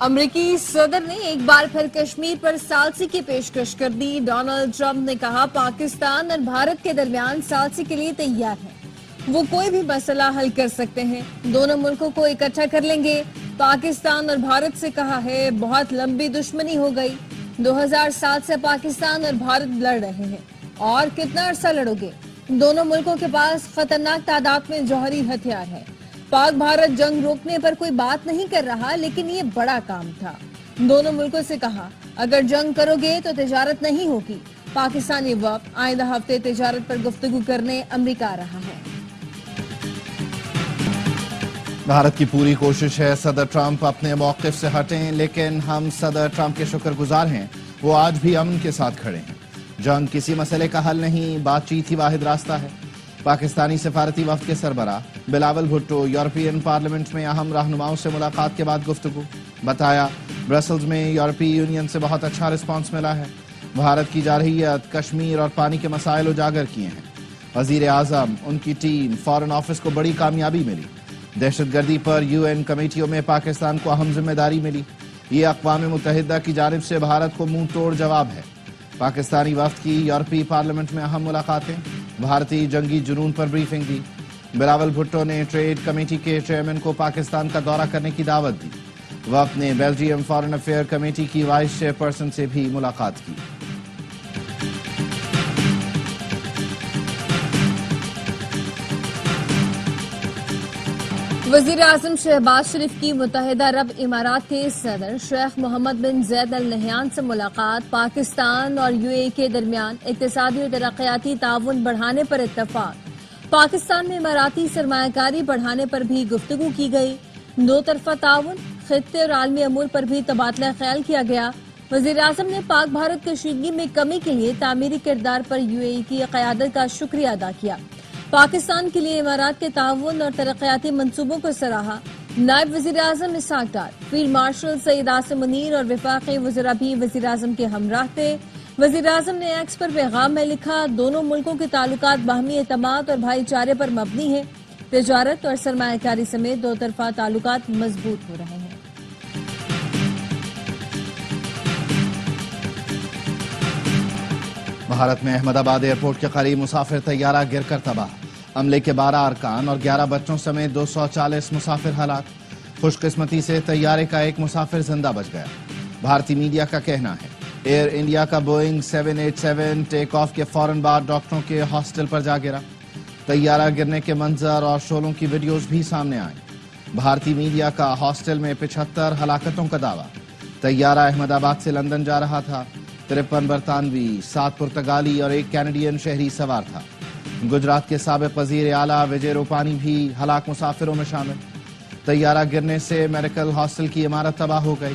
امریکی صدر نے ایک بار پھر کشمیر پر ثالثی کی پیشکش کر دی۔ ڈونلڈ ٹرمپ نے کہا پاکستان اور بھارت کے درمیان ثالثی کے لیے تیار ہے، وہ کوئی بھی مسئلہ حل کر سکتے ہیں، دونوں ملکوں کو اکٹھا کر لیں گے۔ پاکستان اور بھارت سے کہا ہے بہت لمبی دشمنی ہو گئی، 2007 سے پاکستان اور بھارت لڑ رہے ہیں، اور کتنا عرصہ لڑو گے؟ دونوں ملکوں کے پاس خطرناک تعداد میں جوہری ہتھیار ہے۔ پاک بھارت جنگ روکنے پر کوئی بات نہیں کر رہا، لیکن یہ بڑا کام تھا۔ دونوں ملکوں سے کہا اگر جنگ کرو گے تو تجارت نہیں ہوگی۔ پاکستانی وفد آئندہ ہفتے تجارت پر گفتگو کرنے امریکہ آ رہا ہے۔ بھارت کی پوری کوشش ہے صدر ٹرمپ اپنے موقف سے ہٹیں، لیکن ہم صدر ٹرمپ کے شکر گزار ہیں، وہ آج بھی امن کے ساتھ کھڑے ہیں۔ جنگ کسی مسئلے کا حل نہیں، بات چیت ہی واحد راستہ ہے۔ پاکستانی سفارتی وفد کے سربراہ بلاول بھٹو یورپین پارلیمنٹ میں اہم رہنماؤں سے ملاقات کے بعد گفتگو، بتایا برسلز میں یورپی یونین سے بہت اچھا رسپانس ملا ہے۔ بھارت کی جارحیت، کشمیر اور پانی کے مسائل اجاگر کیے ہیں۔ وزیر اعظم، ان کی ٹیم، فارن آفس کو بڑی کامیابی ملی۔ دہشت گردی پر UN کمیٹیوں میں پاکستان کو اہم ذمہ داری ملی۔ یہ اقوام متحدہ کی جانب سے بھارت کو منہ توڑ جواب ہے۔ پاکستانی وفد کی یورپی پارلیمنٹ میں اہم ملاقاتیں، بھارتی جنگی جنون پر بریفنگ دی۔ بلاول بھٹو نے ٹریڈ کمیٹی کے چیئرمین کو پاکستان کا دورہ کرنے کی دعوت دی۔ وفد نے بیلجیم فارن افیئر کمیٹی کی وائس چیئرپرسن سے بھی ملاقات کی۔ وزیر اعظم شہباز شریف کی متحدہ عرب امارات کے صدر شیخ محمد بن زید ال نہیان سے ملاقات۔ پاکستان اور UAE کے درمیان اقتصادی اور ترقیاتی تعاون بڑھانے پر اتفاق۔ پاکستان میں اماراتی سرمایہ کاری بڑھانے پر بھی گفتگو کی گئی۔ دو طرفہ تعاون، خطے اور عالمی امور پر بھی تبادلہ خیال کیا گیا۔ وزیر اعظم نے پاک بھارت کشیدگی میں کمی کے لیے تعمیری کردار پر UAE کی قیادت کا شکریہ ادا کیا۔ پاکستان کے لیے امارات کے تعاون اور ترقیاتی منصوبوں کو سراہا۔ نائب وزیر اعظم اسحاق ڈار، فیلڈ مارشل سید عاصم منیر اور وفاقی وزراء بھی وزیر اعظم کے ہمراہ تھے۔ وزیر اعظم نے ایکس پر پیغام میں لکھا دونوں ملکوں کے تعلقات باہمی اعتماد اور بھائی چارے پر مبنی ہیں۔ تجارت اور سرمایہ کاری سمیت دو طرفہ تعلقات مضبوط ہو رہے ہیں۔ بھارت میں احمد آباد ایئرپورٹ کے قریب مسافر طیارہ گر کر تباہ، عملے کے 12 ارکان اور 11 بچوں سمیت 240 مسافر ہلاک۔ خوش قسمتی سے طیارے کا ایک مسافر زندہ بچ گیا۔ بھارتی میڈیا کا کہنا ہے ایئر انڈیا کا بوئنگ 787 ٹیک آف کے فوراً بعد ڈاکٹروں کے ہاسٹل پر جا گرا۔ طیارہ گرنے کے منظر اور شعلوں کی ویڈیوز بھی سامنے آئیں۔ بھارتی میڈیا کا ہاسٹل میں 75 ہلاکتوں کا دعویٰ۔ طیارہ احمد آباد سے لندن جا رہا تھا۔ 53 برطانوی، 7 پرتگالی اور 1 کینیڈین شہری سوار تھا۔ گجرات کے سابق وزیر اعلیٰ وجے روپانی بھی ہلاک مسافروں میں شامل۔ طیارہ گرنے سے میڈیکل ہاسٹل کی عمارت تباہ ہو گئی۔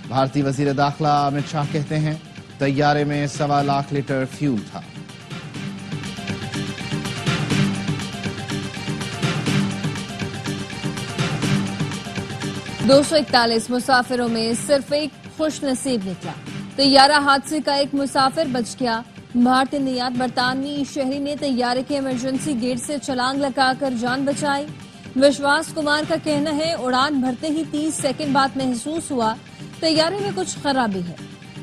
بھارتی وزیر داخلہ امت شاہ کہتے ہیں طیارے میں 1.25 لاکھ لیٹر فیول تھا۔ دو سو 41 مسافروں میں صرف ایک خوش نصیب نکلا۔ طیارہ حادثے کا ایک مسافر بچ گیا۔ بھارتی نیات برطانوی شہری نے طیارے کے ایمرجنسی گیٹ سے چھلانگ لگا کر جان بچائی۔ وشواس کمار کا کہنا ہے اڑان بھرتے ہی 30 سیکنڈ بعد محسوس ہوا طیارے میں کچھ خرابی ہے۔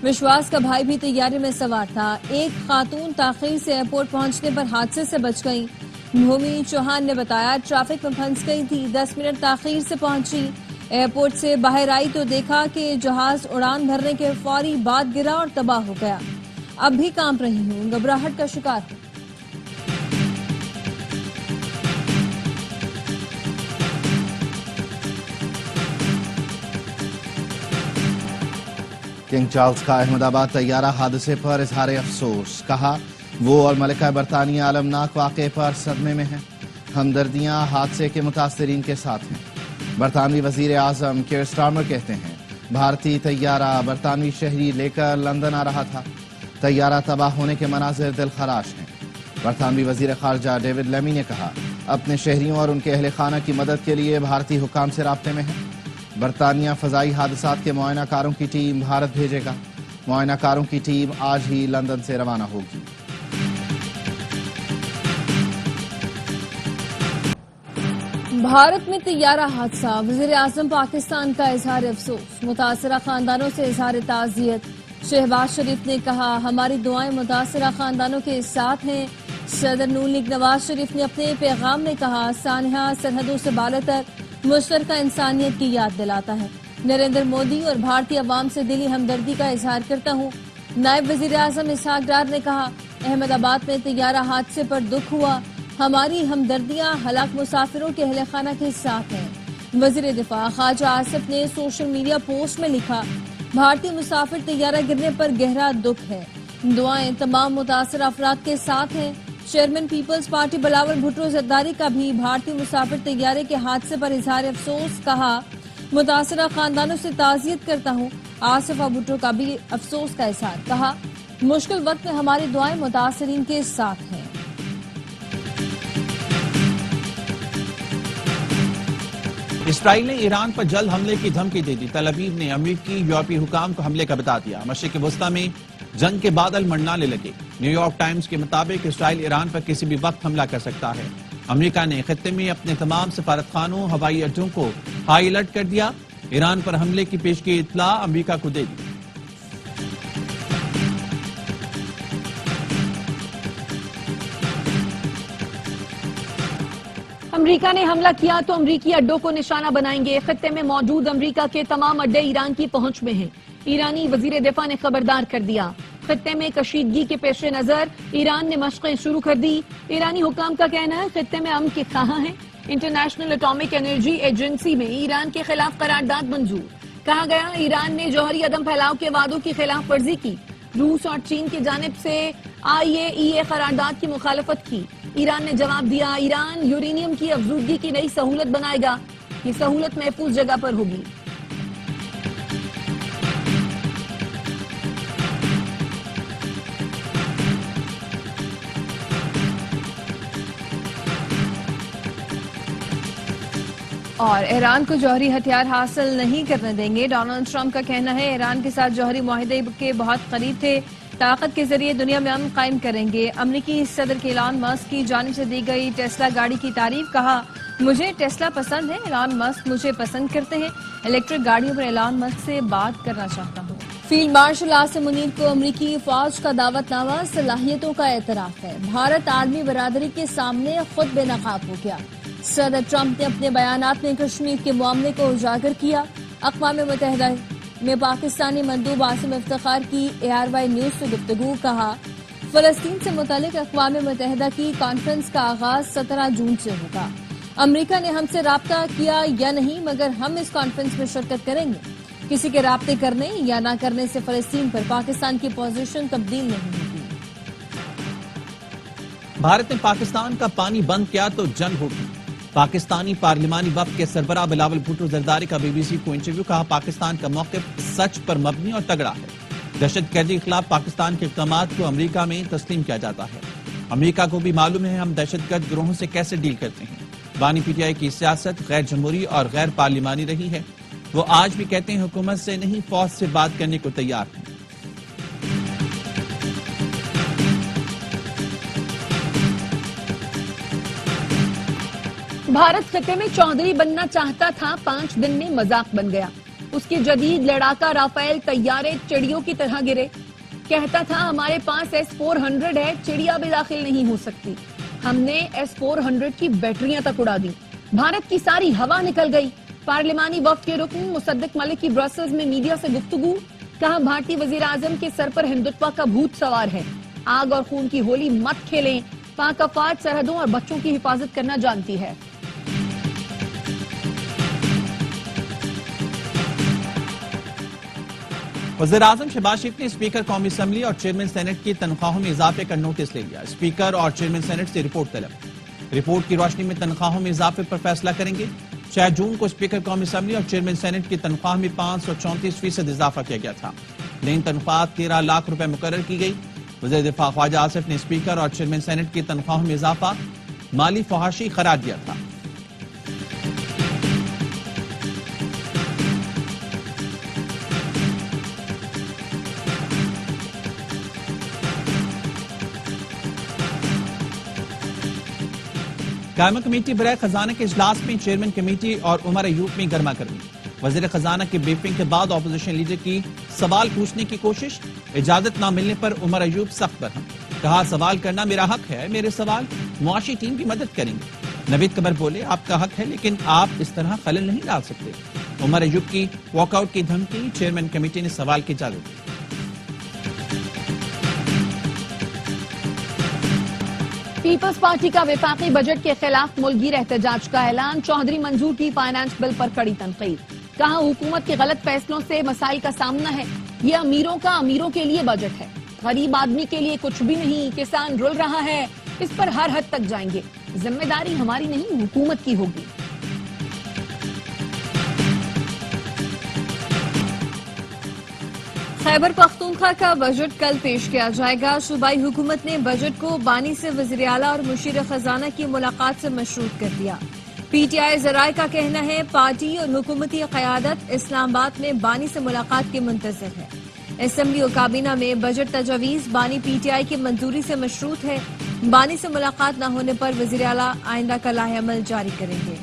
وشواس کا بھائی بھی طیارے میں سوار تھا۔ ایک خاتون تاخیر سے ایئرپورٹ پہنچنے پر حادثے سے بچ گئی۔ بھومی چوہان نے بتایا ٹریفک میں پھنس گئی تھی، 10 منٹ تاخیر سے پہنچی۔ ایئرپورٹ سے باہر آئی تو دیکھا کہ جہاز اڑان بھرنے کے فوری بعد گرا اور تباہ ہو گیا۔ اب بھی کانپ رہی ہوں، گھبراہٹ کا شکار ہوں۔ کنگ چارلز کا احمد آباد طیارہ حادثے پر اظہار افسوس، کہا وہ اور ملکہ برطانیہ المناک واقعے پر صدمے میں ہیں۔ ہمدردیاں حادثے کے متاثرین کے ساتھ ہیں۔ برطانوی وزیر اعظم کیئر سٹارمر کہتے ہیں بھارتی طیارہ برطانوی شہری لے کر لندن آ رہا تھا۔ طیارہ تباہ ہونے کے مناظر دلخراش ہیں۔ برطانوی وزیر خارجہ ڈیوڈ لیمی نے کہا اپنے شہریوں اور ان کے اہل خانہ کی مدد کے لیے بھارتی حکام سے رابطے میں ہیں۔ برطانیہ فضائی حادثات کے معائنہ کاروں کی ٹیم بھارت بھیجے گا۔ معائنہ کاروں کی ٹیم آج ہی لندن سے روانہ ہوگی۔ بھارت میں طیارہ حادثہ، وزیر اعظم پاکستان کا اظہار افسوس، متاثرہ خاندانوں سے اظہار تعزیت۔ شہباز شریف نے کہا ہماری دعائیں متاثرہ خاندانوں کے ساتھ ہیں۔ صدر نون لیگ نواز شریف نے اپنے پیغام میں کہا سانحہ سرحدوں سے بالاتر مشترکہ انسانیت کی یاد دلاتا ہے۔ نریندر مودی اور بھارتی عوام سے دلی ہمدردی کا اظہار کرتا ہوں۔ نائب وزیر اعظم اسحاق ڈار نے کہا احمد آباد میں طیارہ حادثے پر دکھ ہوا، ہماری ہمدردیاں ہلاک مسافروں کے اہل خانہ کے ساتھ ہیں۔ وزیر دفاع خواجہ آصف نے سوشل میڈیا پوسٹ میں لکھا بھارتی مسافر طیارہ گرنے پر گہرا دکھ ہے، دعائیں تمام متاثرہ افراد کے ساتھ ہیں۔ چیئرمین پیپلز پارٹی بلاول بھٹو زرداری کا بھی بھارتی مسافر طیارے کے حادثے پر اظہار افسوس، کہا متاثرہ خاندانوں سے تعزیت کرتا ہوں۔ آصف اور بھٹو کا بھی افسوس کا اظہار، کہا مشکل وقت میں ہماری دعائیں متاثرین کے ساتھ ہیں۔ اسرائیل نے ایران پر جلد حملے کی دھمکی دے دی۔ تل ابیب نے امریکی یورپی حکام کو حملے کا بتا دیا۔ مشرق وسطی میں جنگ کے بادل منڈلانے لگے۔ نیو یارک ٹائمز کے مطابق اسرائیل ایران پر کسی بھی وقت حملہ کر سکتا ہے۔ امریکہ نے خطے میں اپنے تمام سفارتخانوں، ہوائی اڈوں کو ہائی الرٹ کر دیا۔ ایران پر حملے کی پیشگی اطلاع امریکہ کو دے دی۔ امریکہ نے حملہ کیا تو امریکی اڈوں کو نشانہ بنائیں گے۔ خطے میں موجود امریکہ کے تمام اڈے ایران کی پہنچ میں ہیں۔ ایرانی وزیر دفاع نے خبردار کر دیا خطے میں کشیدگی کے پیش نظر ایران نے مشقیں شروع کر دی۔ ایرانی حکام کا کہنا ہے خطے میں امن کے خواہاں ہیں۔ انٹرنیشنل اٹامک انرجی ایجنسی میں ایران کے خلاف قرارداد منظور۔ کہا گیا ایران نے جوہری عدم پھیلاؤ کے وعدوں کی خلاف ورزی کی۔ روس اور چین کی جانب سے IAEA قرارداد کی مخالفت کی۔ ایران نے جواب دیا ایران یورینیم کی افزودگی کی نئی سہولت بنائے گا۔ یہ سہولت محفوظ جگہ پر ہوگی۔ اور ایران کو جوہری ہتھیار حاصل نہیں کرنے دیں گے۔ ڈونلڈ ٹرمپ کا کہنا ہے ایران کے ساتھ جوہری معاہدے کے بہت قریب تھے، طاقت کے ذریعے دنیا میں امن قائم کریں گے۔ امریکی صدر کے ایلان مسک کی جانب سے دی گئی ٹیسلا گاڑی کی تعریف، کہا مجھے ٹیسلا پسند ہے، ایلان مسک مجھے پسند کرتے ہیں، الیکٹرک گاڑیوں پر ایلان مسک سے بات کرنا چاہتا ہوں۔ فیلڈ مارشل عاصم منیر کو امریکی فوج کا دعوت نامہ، صلاحیتوں کا اعتراف ہے۔ بھارت عالمی برادری کے سامنے خود بے نقاب ہو گیا۔ صدر ٹرمپ نے اپنے بیانات میں کشمیر کے معاملے کو اجاگر کیا۔ اقوام متحدہ میں پاکستانی مندوب عاصم افتخار کی ARY نیوز سے گفتگو، کہا فلسطین سے متعلق اقوام متحدہ کی کانفرنس کا آغاز 17 جون سے ہوگا۔ امریکہ نے ہم سے رابطہ کیا یا نہیں، مگر ہم اس کانفرنس میں شرکت کریں گے۔ کسی کے رابطے کرنے یا نہ کرنے سے فلسطین پر پاکستان کی پوزیشن تبدیل نہیں ہوگی۔ بھارت نے پاکستان کا پانی بند کیا تو جنگ ہوگی۔ پاکستانی پارلیمانی وفد کے سربراہ بلاول بھٹو زرداری کا BBC کو انٹرویو، کہا پاکستان کا موقف سچ پر مبنی اور تگڑا ہے۔ دہشت گردی کے خلاف پاکستان کے اقدامات کو امریکہ میں تسلیم کیا جاتا ہے۔ امریکہ کو بھی معلوم ہے ہم دہشت گرد گروہوں سے کیسے ڈیل کرتے ہیں۔ بانی PTI کی سیاست غیر جمہوری اور غیر پارلیمانی رہی ہے۔ وہ آج بھی کہتے ہیں حکومت سے نہیں فوج سے بات کرنے کو تیار ہیں۔ بھارت خطے میں چودھری بننا چاہتا تھا، 5 دن میں مذاق بن گیا۔ اس کے جدید لڑاکا رافیل طیارے چڑیوں کی طرح گرے۔ کہتا تھا ہمارے پاس S-400 ہے، چڑیا بھی داخل نہیں ہو سکتی۔ ہم نے S-400 کی بیٹریاں تک اڑا دی۔ بھارت کی ساری ہوا نکل گئی۔ پارلیمانی وفد کے رکن مصدق ملک کی برسلز میں میڈیا سے گفتگو، کہا بھارتی وزیر اعظم کے سر پر ہندوتوا کا بھوت سوار ہے۔ آگ اور خون کی ہولی مت کھیلیں۔ پاک افواج سرحدوں اور بچوں کی حفاظت کرنا جانتی ہے۔ وزیر اعظم شہباز شریف نے اسپیکر قومی اسمبلی اور چیئرمین سینٹ کی تنخواہوں میں اضافے کا نوٹس لے لیا۔ اسپیکر اور چیئرمین سینٹ سے رپورٹ طلب۔ رپورٹ کی روشنی میں تنخواہوں میں اضافے پر فیصلہ کریں گے۔ 6 جون کو اسپیکر قومی اسمبلی اور چیئرمین سینٹ کی تنخواہ میں 534% اضافہ کیا گیا تھا۔ نئی تنخواہ 13 لاکھ روپے مقرر کی گئی۔ وزیر دفاع خواجہ آصف نے اسپیکر اور چیئرمین سینٹ کی تنخواہوں میں اضافہ مالی فحاشی قرار دیا تھا۔ قائمہ کمیٹی برائے خزانہ کے اجلاس میں چیئرمین کمیٹی اور عمر ایوب میں گرما گرمی، وزیر خزانہ کے بریفنگ کے بعد اپوزیشن لیڈر کی سوال پوچھنے کی کوشش، اجازت نہ ملنے پر عمر ایوب سخت برہم، کہا سوال کرنا میرا حق ہے، میرے سوال معاشی ٹیم کی مدد کریں گے۔ نوید قمر بولے آپ کا حق ہے لیکن آپ اس طرح خلل نہیں ڈال سکتے۔ عمر ایوب کی واک آؤٹ کی دھمکی، چیئرمین کمیٹی نے سوال کی اجازت دی۔ پیپلز پارٹی کا وفاقی بجٹ کے خلاف ملک احتجاج کا اعلان، چودھری منظور کی فائنانس بل پر کڑی تنقید، کہا حکومت کے غلط فیصلوں سے مسائل کا سامنا ہے، یہ امیروں کا امیروں کے لیے بجٹ ہے، غریب آدمی کے لیے کچھ بھی نہیں، کسان رل رہا ہے، اس پر ہر حد تک جائیں گے، ذمہ داری ہماری نہیں حکومت کی ہوگی۔ خیبر پختونخوا کا بجٹ کل پیش کیا جائے گا۔ صوبائی حکومت نے بجٹ کو بانی سے وزیر اعلیٰ اور مشیر خزانہ کی ملاقات سے مشروط کر دیا۔ پی ٹی آئی ذرائع کا کہنا ہے پارٹی اور حکومتی قیادت اسلام آباد میں بانی سے ملاقات کے منتظر ہے۔ اسمبلی و کابینہ میں بجٹ تجاویز بانی پی ٹی آئی کی منظوری سے مشروط ہے۔ بانی سے ملاقات نہ ہونے پر وزیر اعلیٰ آئندہ کا لائحہ عمل جاری کریں گے۔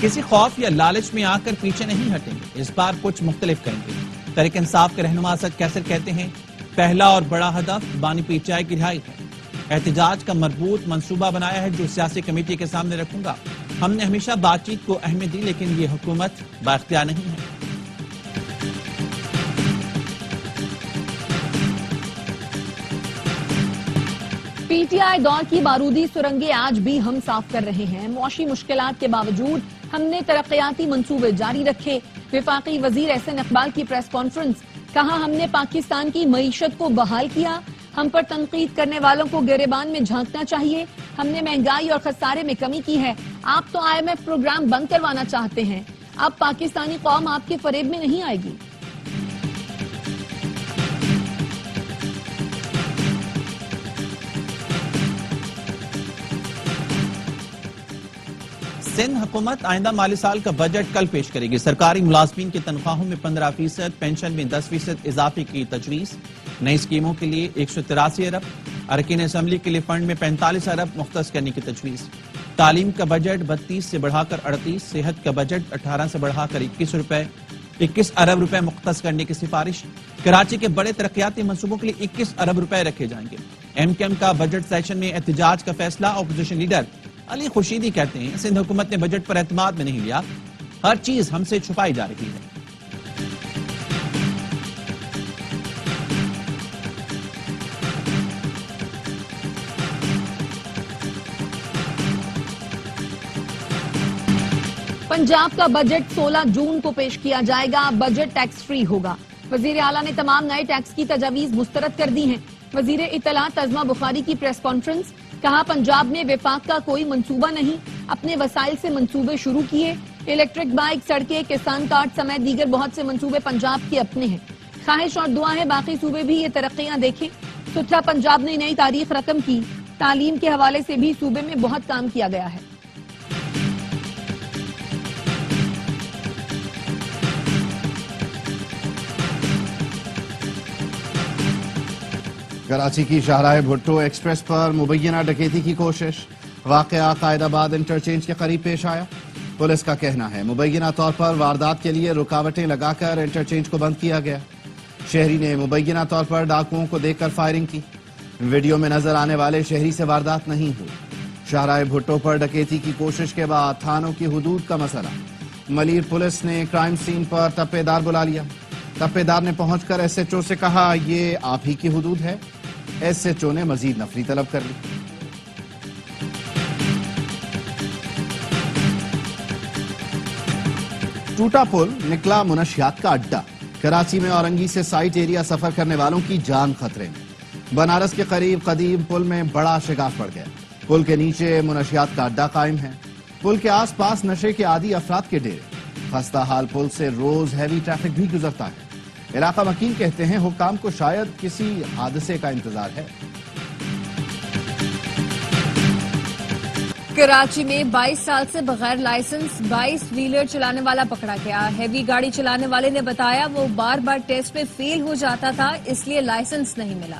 کسی خوف یا لالچ میں آ کر پیچھے نہیں ہٹیں گے، اس بار کچھ مختلف کریں گے۔ تحریک انصاف کے رہنما اسد کیسر کہتے ہیں پہلا اور بڑا ہدف بانی پی ٹی آئی کی رہائی ہے۔ احتجاج کا مربوط منصوبہ بنایا ہے جو سیاسی کمیٹی کے سامنے رکھوں گا۔ ہم نے ہمیشہ بات چیت کو اہمیت دی لیکن یہ حکومت بااختیار نہیں ہے۔ پی ٹی آئی دور کی بارودی سرنگیں آج بھی ہم صاف کر رہے ہیں، معاشی مشکلات کے باوجود ہم نے ترقیاتی منصوبے جاری رکھے۔ وفاقی وزیر احسن اقبال کی پریس کانفرنس، کہا ہم نے پاکستان کی معیشت کو بحال کیا، ہم پر تنقید کرنے والوں کو گریبان میں جھانکنا چاہیے، ہم نے مہنگائی اور خسارے میں کمی کی ہے۔ آپ تو آئی ایم ایف پروگرام بند کروانا چاہتے ہیں، اب پاکستانی قوم آپ کے فریب میں نہیں آئے گی۔ سندھ حکومت آئندہ مالی سال کا بجٹ کل پیش کرے گی۔ سرکاری ملازمین کی تنخواہوں میں 15%، پینشن میں 10% اضافے کی تجویز، نئی اسکیموں کے لیے 183 ارب، ارکین اسمبلی کے لیے فنڈ میں 45 ارب مختص کرنے کی تجویز، تعلیم کا بجٹ 32 سے بڑھا کر 38، صحت کا بجٹ 18 سے بڑھا کر 21 ارب روپے مختص کرنے کی سفارش، کراچی کے بڑے ترقیاتی منصوبوں کے لیے 21 ارب روپے رکھے جائیں گے۔ ایم کیو ایم کا بجٹ سیشن میں احتجاج کا فیصلہ، اپوزیشن لیڈر علی خورشیدی کہتے ہیں سندھ حکومت نے بجٹ پر اعتماد میں نہیں لیا، ہر چیز ہم سے چھپائی جا رہی ہے۔ پنجاب کا بجٹ 16 جون کو پیش کیا جائے گا، بجٹ ٹیکس فری ہوگا۔ وزیر اعلیٰ نے تمام نئے ٹیکس کی تجاویز مسترد کر دی ہیں۔ وزیر اطلاعات عظمہ بخاری کی پریس کانفرنس، کہا پنجاب میں وفاق کا کوئی منصوبہ نہیں، اپنے وسائل سے منصوبے شروع کیے، الیکٹرک بائک، سڑکیں، کسان کارڈ سمیت دیگر بہت سے منصوبے پنجاب کے اپنے ہیں۔ خواہش اور دعا ہے باقی صوبے بھی یہ ترقیاں دیکھیں۔ ستھرا پنجاب نے نئی تاریخ رقم کی، تعلیم کے حوالے سے بھی صوبے میں بہت کام کیا گیا ہے۔ کراچی کی شاہراہ بھٹو ایکسپریس پر مبینہ ڈکیتی کی کوشش، واقعہ قائد آباد انٹرچینج کے قریب پیش آیا۔ پولیس کا کہنا ہے مبینہ طور پر واردات کے لیے رکاوٹیں لگا کر انٹرچینج کو بند کیا گیا۔ شہری نے مبینہ طور پر ڈاکوؤں کو دیکھ کر فائرنگ کی۔ ویڈیو میں نظر آنے والے شہری سے واردات نہیں ہوئی۔ شاہراہ بھٹو پر ڈکیتی کی کوشش کے بعد تھانوں کی حدود کا مسئلہ، ملیر پولیس نے کرائم سین پر تپے دار بلا لیا۔ تپے دار نے پہنچ کر ایس ایچ او سے کہا یہ آپ ہی کی حدود ہے۔ ایس ایچ او نے مزید نفری طلب کر لی۔ ٹوٹا پل نکلا منشیات کا اڈا، کراچی میں اورنگی سے سائٹ ایریا سفر کرنے والوں کی جان خطرے میں۔ بنارس کے قریب قدیم پل میں بڑا شگاف پڑ گیا۔ پل کے نیچے منشیات کا اڈا قائم ہے۔ پل کے آس پاس نشے کے عادی افراد کے ڈیرے۔ خستہ حال پل سے روز ہیوی ٹریفک بھی گزرتا ہے۔ علاقہ مکین کہتے ہیں حکام کو شاید کسی حادثے کا انتظار ہے۔ کراچی میں 22 سال سے بغیر لائسنس 22 ویلر چلانے والا پکڑا گیا۔ ہیوی گاڑی چلانے والے نے بتایا وہ بار بار ٹیسٹ میں فیل ہو جاتا تھا، اس لیے لائسنس نہیں ملا۔